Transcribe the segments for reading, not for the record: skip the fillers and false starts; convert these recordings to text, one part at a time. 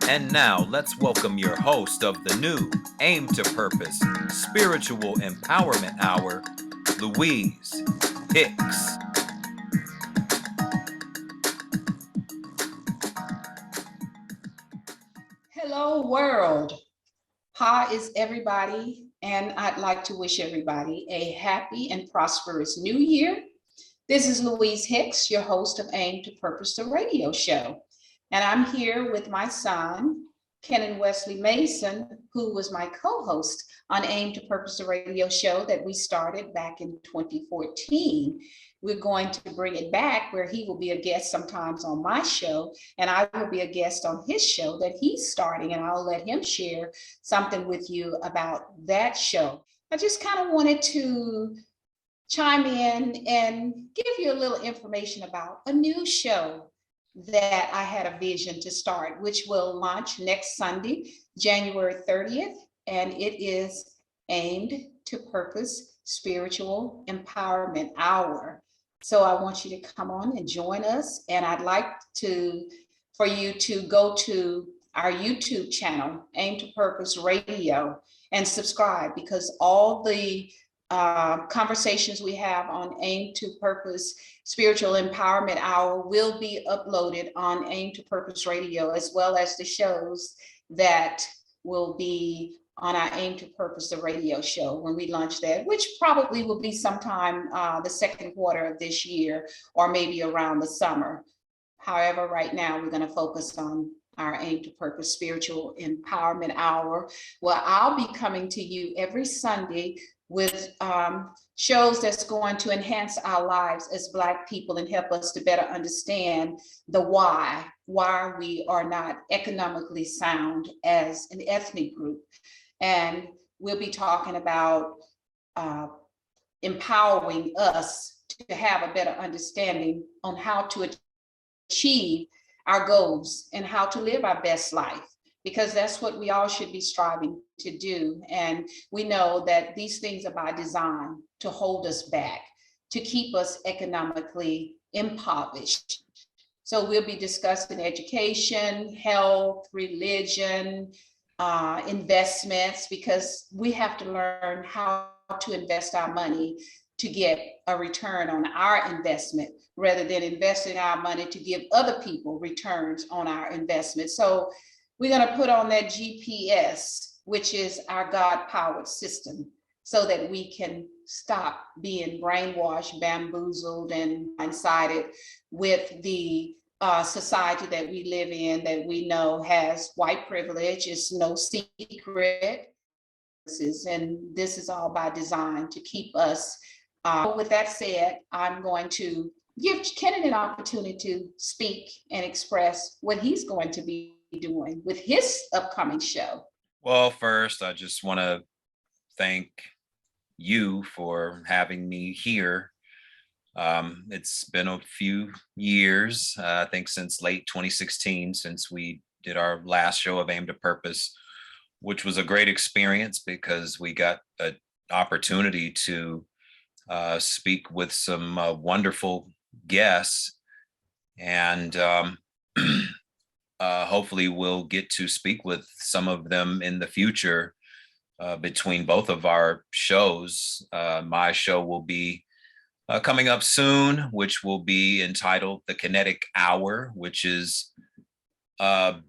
And now let's welcome your host of the new Aim to Purpose Spiritual Empowerment Hour, Louise Hicks. Hello, world. How is everybody? And I'd like to wish everybody a happy and prosperous new year. This is Louise Hicks, your host of Aim to Purpose, the radio show. And I'm here with my son, Kenan Wesley Mason, who was my co host on Aim to Purpose, the radio show that we started back in 2014. We're going to bring it back where he will be a guest sometimes on my show, and I will be a guest on his show that he's starting, and I'll let him share something with you about that show. I just kind of wanted to chime in and give you a little information about a new show that I had a vision to start, which will launch next Sunday, January 30th, and it is aimed to purpose spiritual empowerment hour. So I want you to come on and join us, and I'd like to for you to go to our YouTube channel, Aim to Purpose Radio, and subscribe, because all the conversations we have on Aim to Purpose Spiritual Empowerment Hour will be uploaded on Aim to Purpose Radio, as well as the shows that will be on our Aim to Purpose the radio show when we launch that, which probably will be sometime the second quarter of this year, or maybe around the summer. However, right now we're going to focus on our Aim to Purpose Spiritual Empowerment Hour. Well, I'll be coming to you every Sunday with shows that's going to enhance our lives as Black people and help us to better understand the why we are not economically sound as an ethnic group. And we'll be talking about empowering us to have a better understanding on how to achieve our goals and how to live our best life, because that's what we all should be striving to do. And we know that these things are by design to hold us back, to keep us economically impoverished. So we'll be discussing education, health, religion, investments, because we have to learn how to invest our money to get a return on our investment, rather than investing our money to give other people returns on our investment. So we're going to put on that GPS, which is our God-powered system, so that we can stop being brainwashed, bamboozled, and blindsided with the society that we live in, that we know has white privilege. It's no secret. And this is all by design to keep us. With that said, I'm going to give Kenan an opportunity to speak and express what he's going to be doing with his upcoming show. Well, first, I just want to thank you for having me here. It's been a few years, I think since late 2016, since we did our last show of Aim to Purpose, which was a great experience because we got an opportunity to speak with some wonderful guests. And hopefully we'll get to speak with some of them in the future between both of our shows. My show will be coming up soon, which will be entitled The Kinetic Hour, which is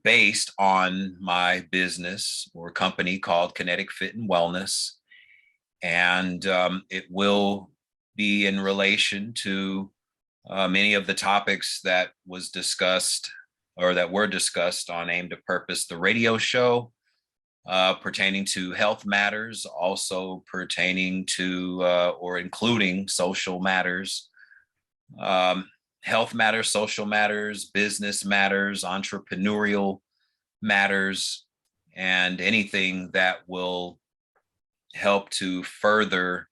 based on my business or company called Kinetic Fit and Wellness. And it will be in relation to many of the topics that was discussed or that were discussed on Aim to Purpose, the radio show, pertaining to health matters, also pertaining to or including social matters, health matters, social matters, business matters, entrepreneurial matters, and anything that will help to further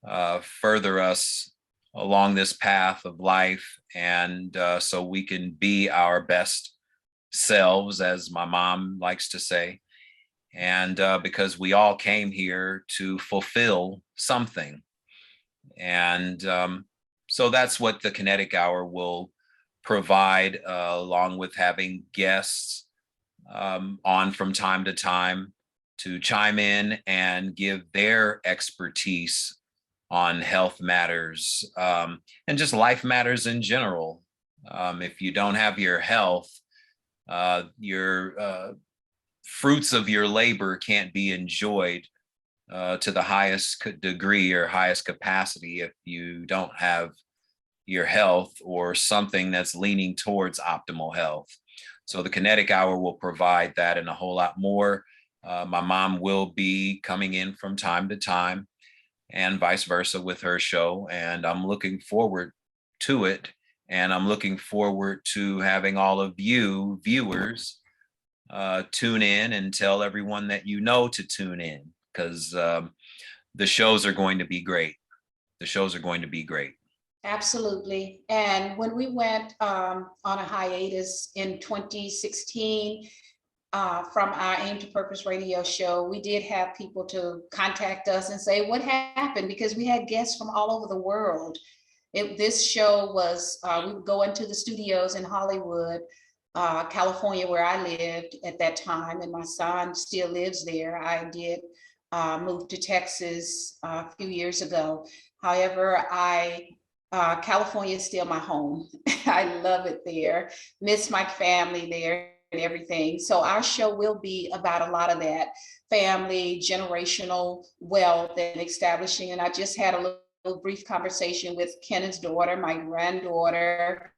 us along this path of life, and so we can be our best selves, as my mom likes to say, and because we all came here to fulfill something. And so that's what the Kinetic Hour will provide, along with having guests on from time to time to chime in and give their expertise on health matters, and just life matters in general. If you don't have your health, your fruits of your labor can't be enjoyed to the highest degree or highest capacity if you don't have your health or something that's leaning towards optimal health. So the Kinetic Hour will provide that and a whole lot more. My mom will be coming in from time to time and vice versa with her show. And I'm looking forward to it. And I'm looking forward to having all of you viewers tune in and tell everyone that you know to tune in, because the shows are going to be great. The shows are going to be great. Absolutely. And when we went on a hiatus in 2016 from our Aim to Purpose radio show, we did have people to contact us and say what happened, because we had guests from all over the world. This show was, we would go into the studios in Hollywood, California, where I lived at that time, and my son still lives there. I did move to Texas a few years ago. However, California is still my home. I love it there, miss my family there and everything. So our show will be about a lot of that family, generational wealth and establishing. And I just had a little brief conversation with Kenneth's daughter, my granddaughter,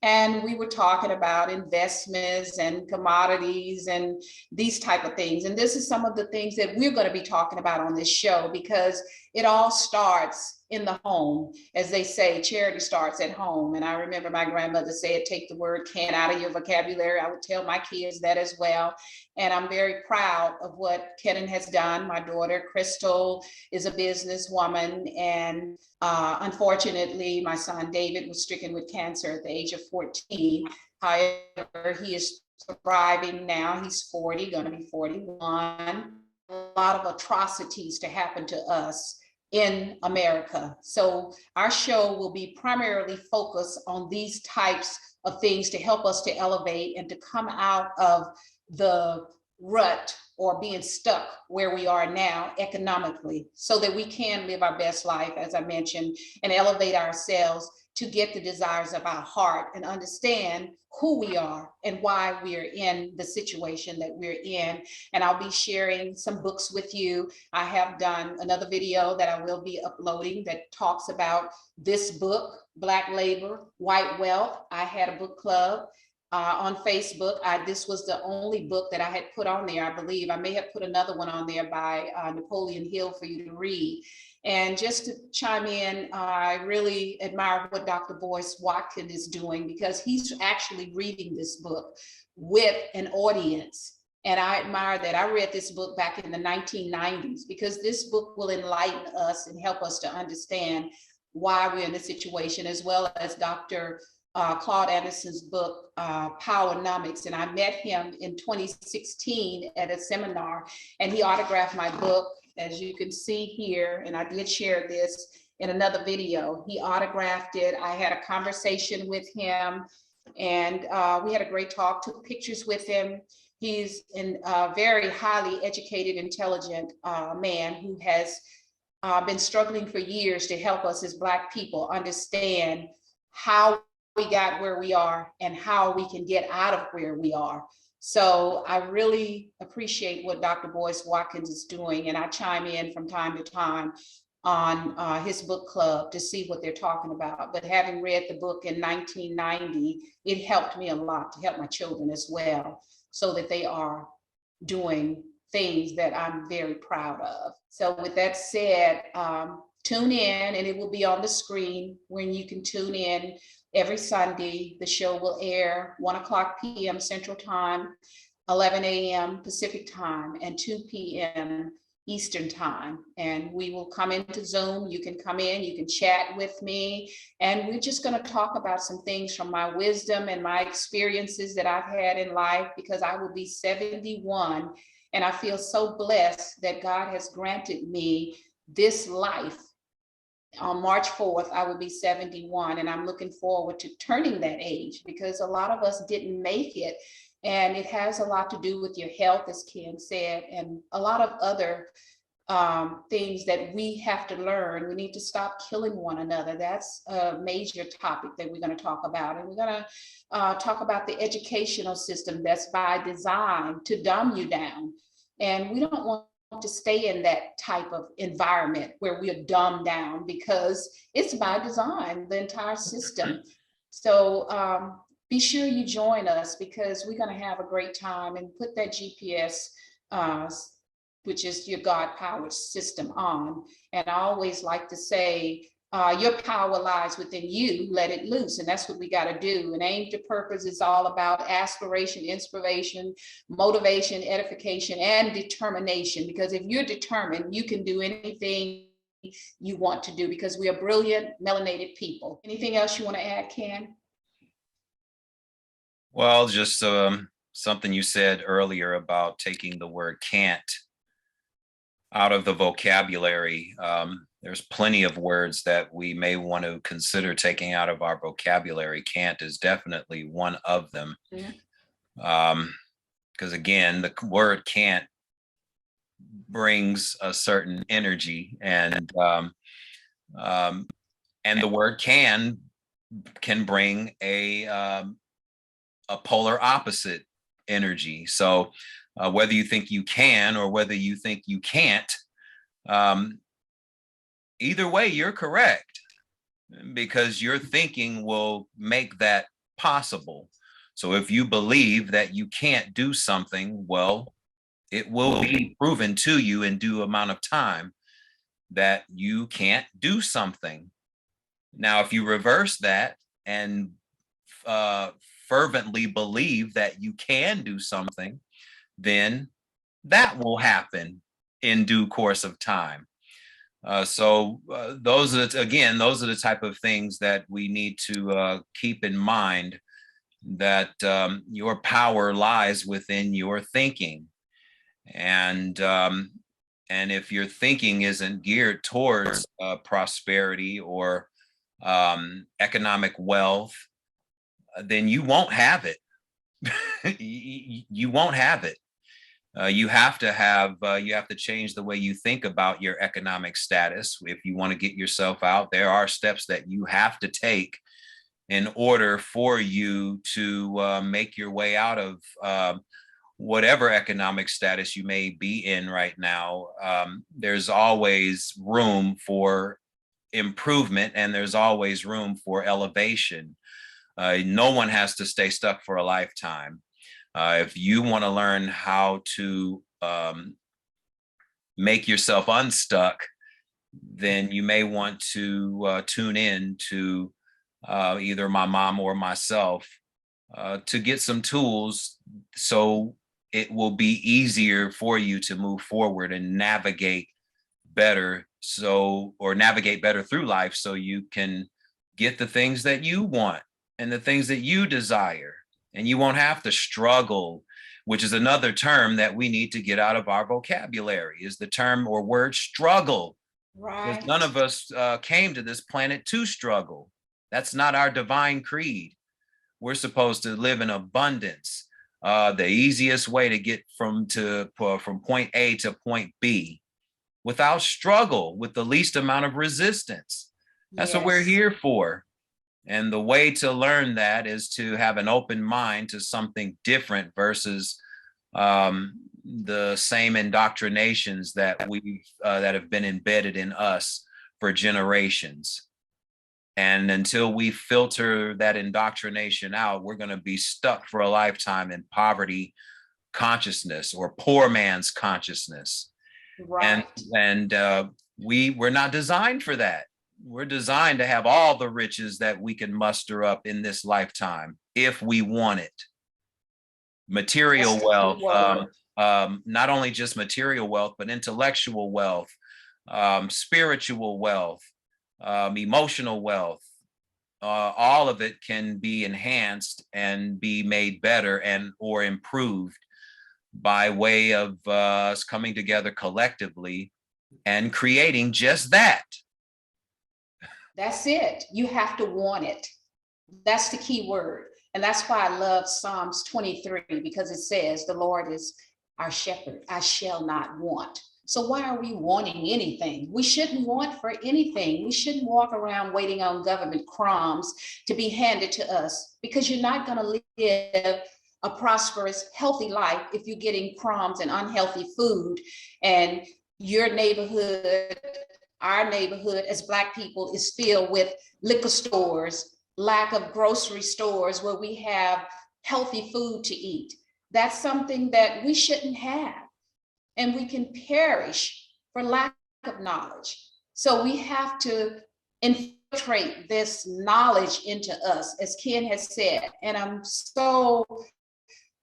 and we were talking about investments and commodities and these type of things. And this is some of the things that we're going to be talking about on this show, because it all starts in the home. As they say, charity starts at home. And I remember my grandmother said, take the word can out of your vocabulary. I would tell my kids that as well. And I'm very proud of what Kenan has done. My daughter, Crystal, is a businesswoman. And unfortunately, my son, David, was stricken with cancer at the age of 14. However, he is thriving now. He's 40, going to be 41. A lot of atrocities to happen to us in America. So our show will be primarily focused on these types of things to help us to elevate and to come out of the rut or being stuck where we are now economically, so that we can live our best life, as I mentioned, and elevate ourselves to get the desires of our heart and understand who we are and why we are in the situation that we're in. And I'll be sharing some books with you. I have done another video that I will be uploading that talks about this book, Black Labor, White Wealth. I had a book club on Facebook. This was the only book that I had put on there, I believe. I may have put another one on there by Napoleon Hill for you to read. And just to chime in, I really admire what Dr. Boyce Watkins is doing, because he's actually reading this book with an audience. And I admire that. I read this book back in the 1990s, because this book will enlighten us and help us to understand why we're in this situation, as well as Dr. Claude Anderson's book, Powernomics. And I met him in 2016 at a seminar, and he autographed my book, as you can see here. And I did share this in another video. He autographed it. I had a conversation with him, and we had a great talk, took pictures with him. He's a very highly educated, intelligent man who has been struggling for years to help us as Black people understand how we got where we are and how we can get out of where we are. So I really appreciate what Dr. Boyce Watkins is doing, and I chime in from time to time on his book club to see what they're talking about. But having read the book in 1990, it helped me a lot to help my children as well, so that they are doing things that I'm very proud of. So with that said, tune in, and it will be on the screen when you can tune in. Every Sunday, the show will air 1:00 p.m. Central Time, 11 a.m. Pacific Time, and 2 p.m. Eastern Time. And we will come into Zoom. You can come in, you can chat with me, and we're just going to talk about some things from my wisdom and my experiences that I've had in life, because I will be 71, and I feel so blessed that God has granted me this life. On March 4th, I will be 71, and I'm looking forward to turning that age, because a lot of us didn't make it. And it has a lot to do with your health, as Ken said, and a lot of other things that we have to learn. We need to stop killing one another. That's a major topic that we're going to talk about. And we're going to talk about the educational system that's by design to dumb you down. And we don't want to stay in that type of environment where we're dumbed down, because it's by design, the entire system. So be sure you join us, because we're going to have a great time, and put that GPS, which is your God powered system, on. And I always like to say, your power lies within you, let it loose. And that's what we got to do. And Aim to Purpose is all about aspiration, inspiration, motivation, edification, and determination. Because if you're determined, you can do anything you want to do, because we are brilliant, melanated people. Anything else you want to add, Ken? Well, just something you said earlier about taking the word can't out of the vocabulary. There's plenty of words that we may want to consider taking out of our vocabulary. Can't is definitely one of them. Because again, the word can't brings a certain energy, and the word can bring a polar opposite energy. So whether you think you can or whether you think you can't, either way, you're correct, because your thinking will make that possible. So if you believe that you can't do something, well, it will be proven to you in due amount of time that you can't do something. Now, if you reverse that and fervently believe that you can do something, then that will happen in due course of time. So those are the type of things that we need to keep in mind, that your power lies within your thinking. And if your thinking isn't geared towards prosperity or economic wealth, then you won't have it. You won't have it. You have to change the way you think about your economic status. If you want to get yourself out, there are steps that you have to take in order for you to make your way out of whatever economic status you may be in right now. There's always room for improvement, and there's always room for elevation. No one has to stay stuck for a lifetime. If you want to learn how to make yourself unstuck, then you may want to tune in to either my mom or myself to get some tools, so it will be easier for you to move forward and navigate better through life, so you can get the things that you want and the things that you desire. And you won't have to struggle, which is another term that we need to get out of our vocabulary, is the term or word struggle. Right. Because none of us came to this planet to struggle. That's not our divine creed. We're supposed to live in abundance. The easiest way to get from point A to point B without struggle, with the least amount of resistance. That's what we're here for. And the way to learn that is to have an open mind to something different versus the same indoctrinations that have been embedded in us for generations. And until we filter that indoctrination out, we're going to be stuck for a lifetime in poverty consciousness or poor man's consciousness. Right. And we're not designed for that. We're designed to have all the riches that we can muster up in this lifetime if we want it. Material wealth, not only just material wealth, but intellectual wealth, spiritual wealth, emotional wealth. All of it can be enhanced and be made better or improved by way of us coming together collectively and creating just that. That's it. You have to want it. That's the key word. And that's why I love Psalms 23, because it says, the Lord is our shepherd, I shall not want. So why are we wanting anything? We shouldn't want for anything. We shouldn't walk around waiting on government crumbs to be handed to us, because you're not going to live a prosperous, healthy life if you're getting crumbs and unhealthy food, and your neighborhood, our neighborhood as Black people is filled with liquor stores, lack of grocery stores where we have healthy food to eat. That's something that we shouldn't have, and we can perish for lack of knowledge. So we have to infiltrate this knowledge into us, as Ken has said. And I'm so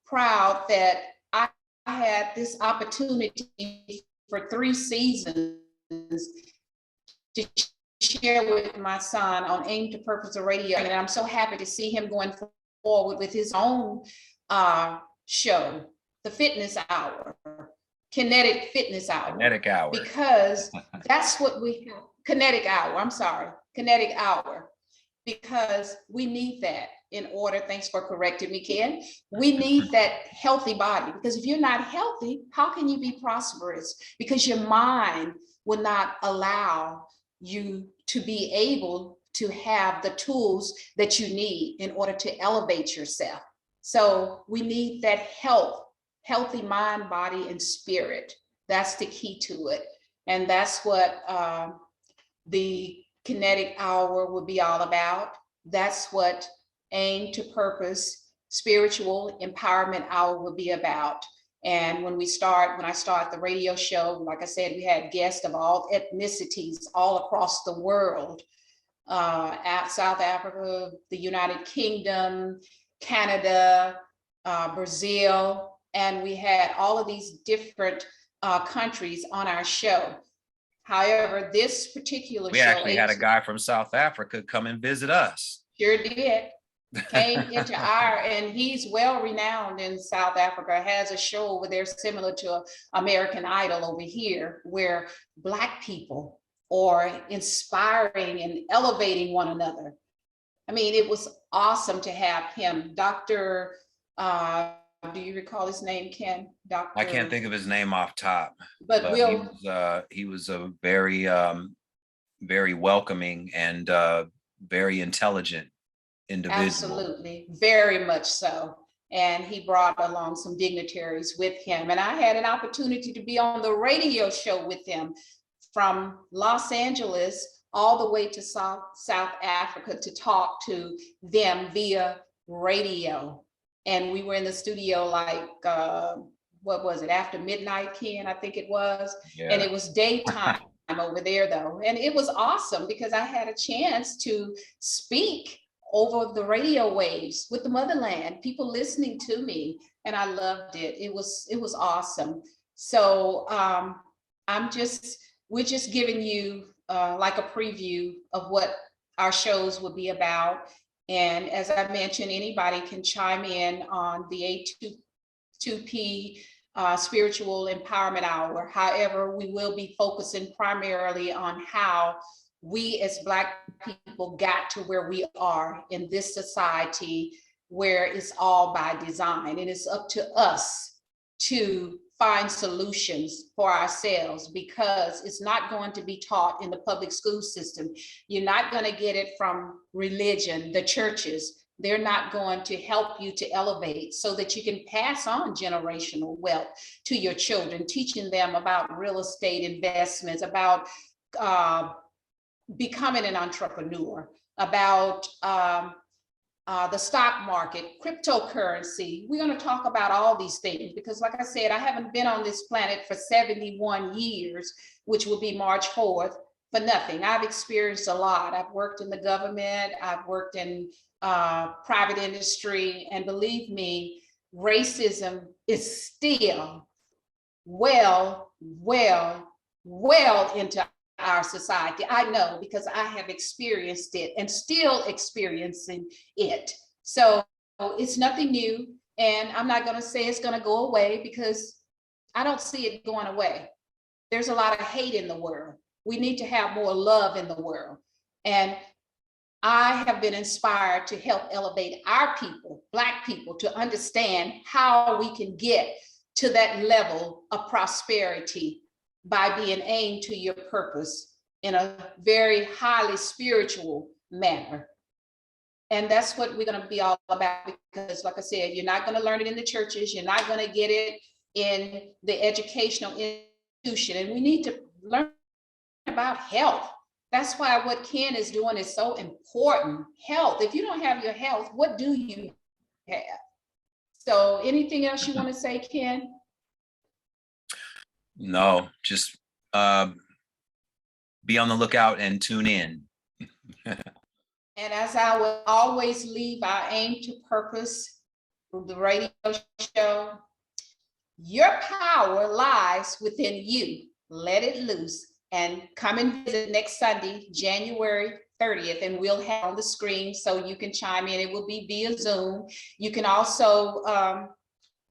proud that I had this opportunity for 3 seasons to share with my son on Aim to Purpose Radio. And I'm so happy to see him going forward with his own show, The Fitness Hour, Kinetic Fitness Hour. Kinetic Hour. Because that's what we have. Kinetic Hour, I'm sorry, Kinetic Hour. Because we need that in order, thanks for correcting me, Ken. We need that healthy body, because if you're not healthy, how can you be prosperous? Because your mind will not allow you to be able to have the tools that you need in order to elevate yourself. So we need that healthy mind, body, and spirit. That's the key to it. And that's what the Kinetic Hour will be all about. That's what Aim to Purpose Spiritual Empowerment Hour will be about. And when I start the radio show, like I said, we had guests of all ethnicities all across the world, at South Africa, the United Kingdom, Canada, Brazil, and we had all of these different countries on our show. However, this particular show, we actually had a guy from South Africa come and visit us. Sure did. Came into and he's well renowned in South Africa, has a show over there similar to American Idol over here, where Black people are inspiring and elevating one another. I mean, it was awesome to have him. Dr. Do you recall his name, Ken? Dr. I can't think of his name off top, but he was a very, very welcoming and very intelligent individual. Absolutely, very much so. And he brought along some dignitaries with him. And I had an opportunity to be on the radio show with him from Los Angeles all the way to South Africa to talk to them via radio. And we were in the studio like, what was it, after midnight, Ken, I think it was. Yeah. And it was daytime over there though. And it was awesome because I had a chance to speak over the radio waves with the motherland, people listening to me, and I loved it. It was awesome. So we're just giving you like a preview of what our shows will be about. And as I mentioned, anybody can chime in on the A2P Spiritual Empowerment Hour. However, we will be focusing primarily on how we as Black people got to where we are in this society where it's all by design, and it's up to us to find solutions for ourselves, because it's not going to be taught in the public school system. You're not going to get it from religion, the churches. They're not going to help you to elevate so that you can pass on generational wealth to your children, teaching them about real estate investments, about becoming an entrepreneur, about the stock market, cryptocurrency. We're going to talk about all these things because, like I said, I haven't been on this planet for 71 years, which will be March 4th, for nothing. I've experienced a lot. I've worked in the government. I've worked in private industry. And believe me, racism is still well into our society. I know because I have experienced it and still experiencing it. So it's nothing new. And I'm not going to say it's going to go away because I don't see it going away. There's a lot of hate in the world. We need to have more love in the world. And I have been inspired to help elevate our people, Black people, to understand how we can get to that level of prosperity by being aimed to your purpose in a very highly spiritual manner. And that's what we're going to be all about, because like I said, you're not going to learn it in the churches. You're not going to get it in the educational institution. And we need to learn about health. That's why what Ken is doing is so important. Health. If you don't have your health, what do you have? So anything else you want to say, Ken? No, just be on the lookout and tune in. And as I will always leave our aim to purpose through the radio show, your power lies within you. Let it loose. And come and visit next Sunday, January 30th, and we'll have on the screen so you can chime in. It will be via Zoom. You can also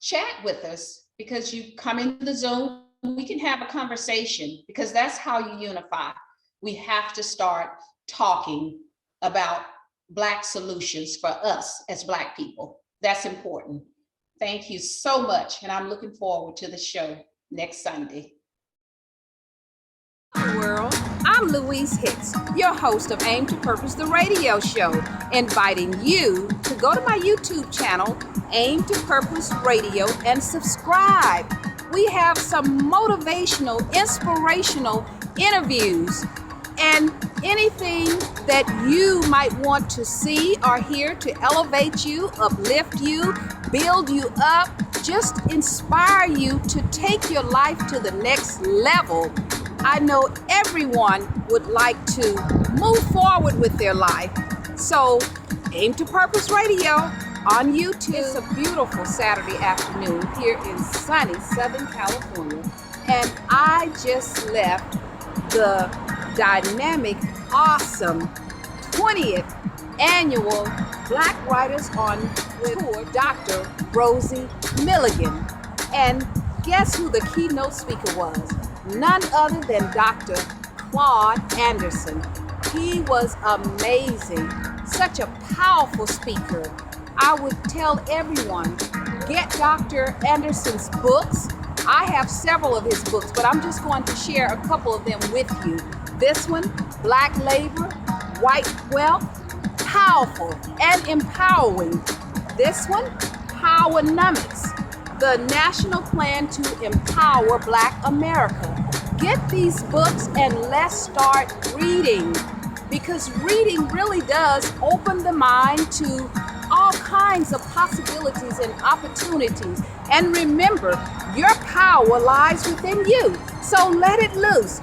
chat with us, because you come into the Zoom, we can have a conversation, because that's how you unify. We have to start talking about Black solutions for us as Black people. That's important. Thank you so much. And I'm looking forward to the show next Sunday. World, I'm Louise Hicks, your host of Aim to Purpose, the radio show, inviting you to go to my YouTube channel, Aim to Purpose Radio, and subscribe. We have some motivational, inspirational interviews, and anything that you might want to see or hear to elevate you, uplift you, build you up, just inspire you to take your life to the next level. I know everyone would like to move forward with their life. So, Aim to Purpose Radio on YouTube. It's a beautiful Saturday afternoon here in sunny Southern California. And I just left the dynamic, awesome 20th annual Black Writers on Tour, Dr. Rosie Milligan. And guess who the keynote speaker was? None other than Dr. Claude Anderson. He was amazing, such a powerful speaker. I would tell everyone, get Dr. Anderson's books. I have several of his books, but I'm just going to share a couple of them with you. This one, Black Labor, White Wealth, powerful and empowering. This one, Powernomics, the national plan to empower Black America. Get these books and let's start reading, because reading really does open the mind to all kinds of possibilities and opportunities. And remember, your power lies within you. So let it loose.